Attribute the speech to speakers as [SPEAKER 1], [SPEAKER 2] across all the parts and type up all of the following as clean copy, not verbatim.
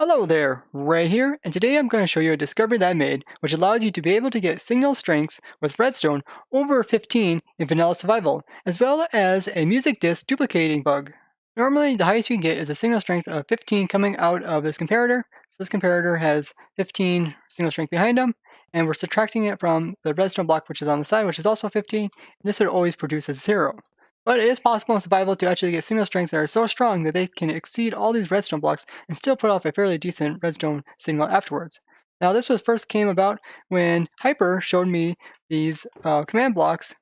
[SPEAKER 1] Hello there, Ray here, and today I'm going to show you a discovery that I made which allows you to be able to get signal strengths with Redstone over 15 in vanilla survival, as well as a music disc duplicating bug. Normally, the highest you can get is a signal strength of 15 coming out of this comparator. So this comparator has 15 signal strength behind them, and we're subtracting it from the redstone block which is on the side, which is also 15, and this would always produce a 0. But it is possible in survival to actually get signal strengths that are so strong that they can exceed all these redstone blocks and still put off a fairly decent redstone signal afterwards. Now this was first came about when Hyper showed me these command blocks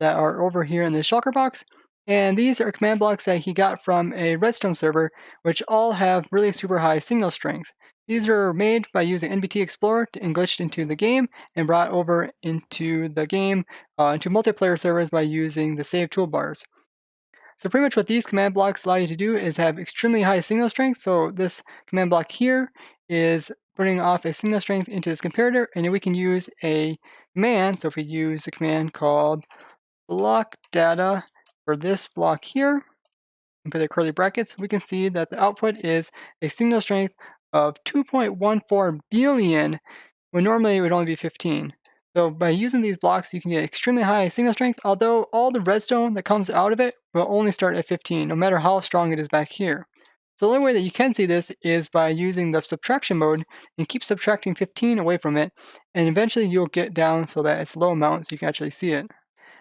[SPEAKER 1] that are over here in the shulker box, and these are command blocks that he got from a redstone server which all have really super high signal strength. These are made by using NBT Explorer and glitched into the game and brought over into the game into multiplayer servers by using the save toolbars. So pretty much what these command blocks allow you to do is have extremely high signal strength. So this command block here is putting off a signal strength into this comparator, and then we can use a command. So if we use a command called block data for this block here, and put the curly brackets, we can see that the output is a signal strength of 2.14 billion, when normally it would only be 15. So by using these blocks, you can get extremely high signal strength, although all the redstone that comes out of it will only start at 15, no matter how strong it is back here. So the only way that you can see this is by using the subtraction mode and keep subtracting 15 away from it, and eventually you'll get down so that it's low amount so you can actually see it.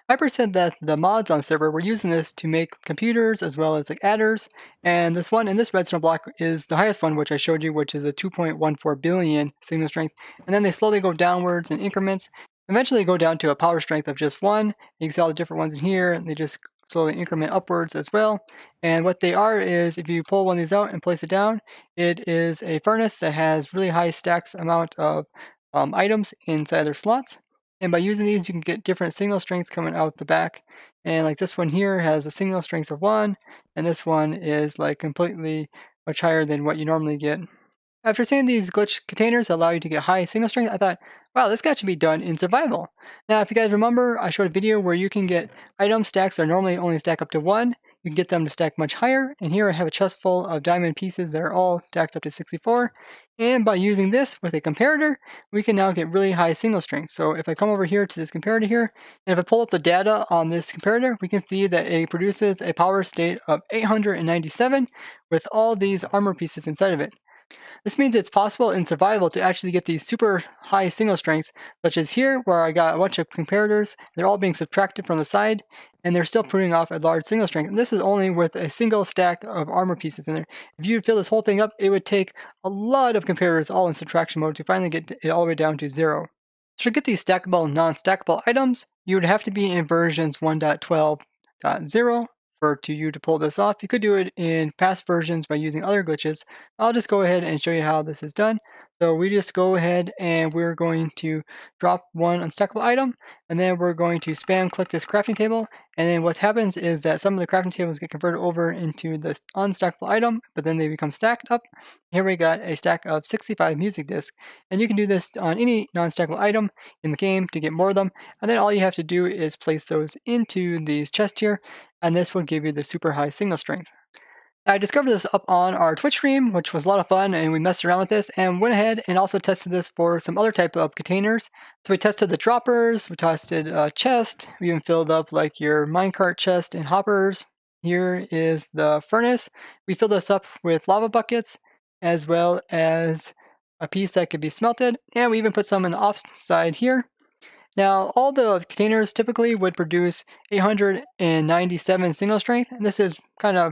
[SPEAKER 1] Hyper said that the mods on the server were using this to make computers as well as like adders, and this one in this redstone block is the highest one which I showed you, which is a 2.14 billion signal strength, and then they slowly go downwards in increments, eventually go down to a power strength of just 1. You can see all the different ones in here, and they just slowly increment upwards as well. And what they are is, if you pull one of these out and place it down, it is a furnace that has really high stacks amount of items inside their slots. And by using these, you can get different signal strengths coming out the back. And like this one here has a signal strength of 1, and this one is like completely much higher than what you normally get. After seeing these glitch containers that allow you to get high signal strength, I thought, wow, this got to be done in survival. Now, if you guys remember, I showed a video where you can get item stacks that normally only stack up to 1. You can get them to stack much higher, and here I have a chest full of diamond pieces that are all stacked up to 64. And by using this with a comparator, we can now get really high signal strength. So if I come over here to this comparator here, and if I pull up the data on this comparator, we can see that it produces a power state of 897 with all these armor pieces inside of it. This means it's possible in survival to actually get these super high signal strengths, such as here, where I got a bunch of comparators. They're all being subtracted from the side, and they're still putting off a large signal strength. And this is only with a single stack of armor pieces in there. If you fill this whole thing up, it would take a lot of comparators all in subtraction mode to finally get it all the way down to 0. So to get these stackable and non-stackable items, you would have to be in versions 1.12.0 for you to pull this off. You could do it in past versions by using other glitches. I'll just go ahead and show you how this is done. So we just go ahead and we're going to drop one unstackable item, and then we're going to spam click this crafting table, and then what happens is that some of the crafting tables get converted over into this unstackable item, but then they become stacked up. Here we got a stack of 65 music discs, and you can do this on any non-stackable item in the game to get more of them, and then all you have to do is place those into these chests here, and this will give you the super high signal strength. I discovered this up on our Twitch stream, which was a lot of fun, and we messed around with this and went ahead and also tested this for some other type of containers. So we tested the droppers, we tested a chest, we even filled up like your minecart chest and hoppers. Here is the furnace. We filled this up with lava buckets, as well as a piece that could be smelted, and we even put some in the off side here. Now, all the containers typically would produce 897 signal strength, and this is kind of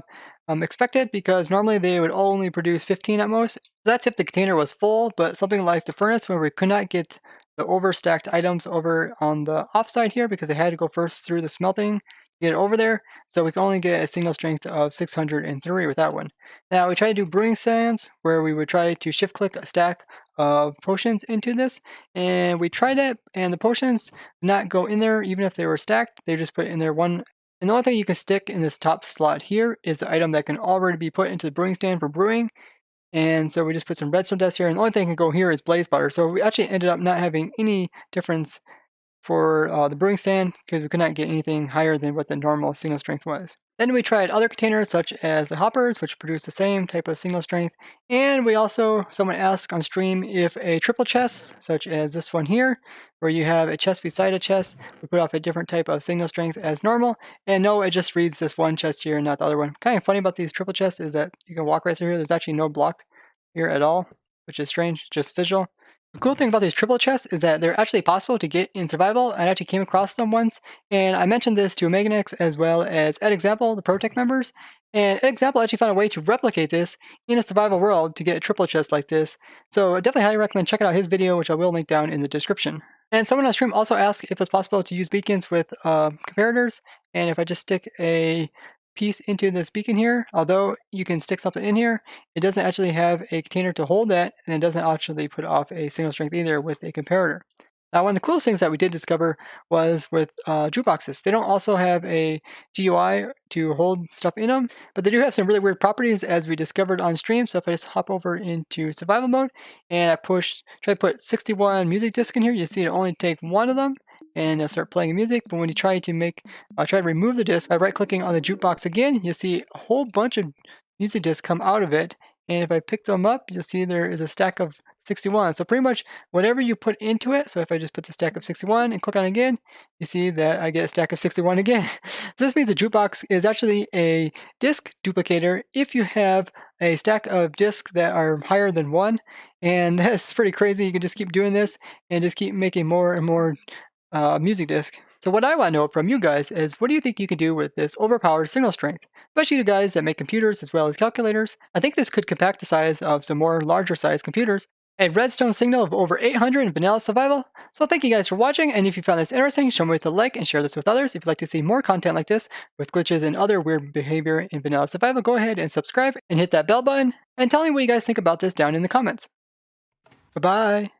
[SPEAKER 1] expected because normally they would only produce 15 at most. That's if the container was full, but something like the furnace where we could not get the overstacked items over on the offside here because they had to go first through the smelting to get it over there, so we can only get a signal strength of 603 with that one. Now, we try to do brewing sands where we would try to shift click a stack of potions into this, and we tried it, and the potions did not go in there even if they were stacked. They just put in there one, and the only thing you can stick in this top slot here is the item that can already be put into the brewing stand for brewing. And so we just put some redstone dust here, and the only thing that can go here is blaze powder. So we actually ended up not having any difference for the brewing stand because we could not get anything higher than what the normal signal strength was. Then we tried other containers such as the hoppers, which produce the same type of signal strength. And we also, someone asked on stream if a triple chest, such as this one here, where you have a chest beside a chest, would put off a different type of signal strength as normal. And no, it just reads this one chest here and not the other one. Kind of funny about these triple chests is that you can walk right through here. There's actually no block here at all, which is strange, just visual. The cool thing about these triple chests is that they're actually possible to get in survival. I actually came across them once, and I mentioned this to Meganix as well as Ed Example, the ProTech members. And Ed Example actually found a way to replicate this in a survival world to get a triple chest like this. So I definitely highly recommend checking out his video, which I will link down in the description. And someone on stream also asked if it's possible to use beacons with comparators, and if I just stick a piece into this beacon here, although you can stick something in here, it doesn't actually have a container to hold that, and it doesn't actually put off a signal strength either with a comparator. Now, one of the coolest things that we did discover was with jukeboxes. They don't also have a GUI to hold stuff in them, but they do have some really weird properties as we discovered on stream. So if I just hop over into survival mode and I try to put 61 music discs in here, you see it only take one of them and it'll start playing music. But when you try to remove the disc by right clicking on the jukebox again, you'll see a whole bunch of music discs come out of it. And if I pick them up, you'll see there is a stack of 61. So pretty much whatever you put into it, so if I just put the stack of 61 and click on it again, you see that I get a stack of 61 again. So this means the jukebox is actually a disk duplicator if you have a stack of disks that are higher than one. And that's pretty crazy. You can just keep doing this and just keep making more and more music disc. So what I want to know from you guys is what do you think you can do with this overpowered signal strength? Especially you guys that make computers as well as calculators. I think this could compact the size of some more larger size computers. A redstone signal of over 800 in vanilla survival. So thank you guys for watching, and if you found this interesting, show me with a like and share this with others. If you'd like to see more content like this with glitches and other weird behavior in vanilla survival, go ahead and subscribe and hit that bell button and tell me what you guys think about this down in the comments. Bye bye.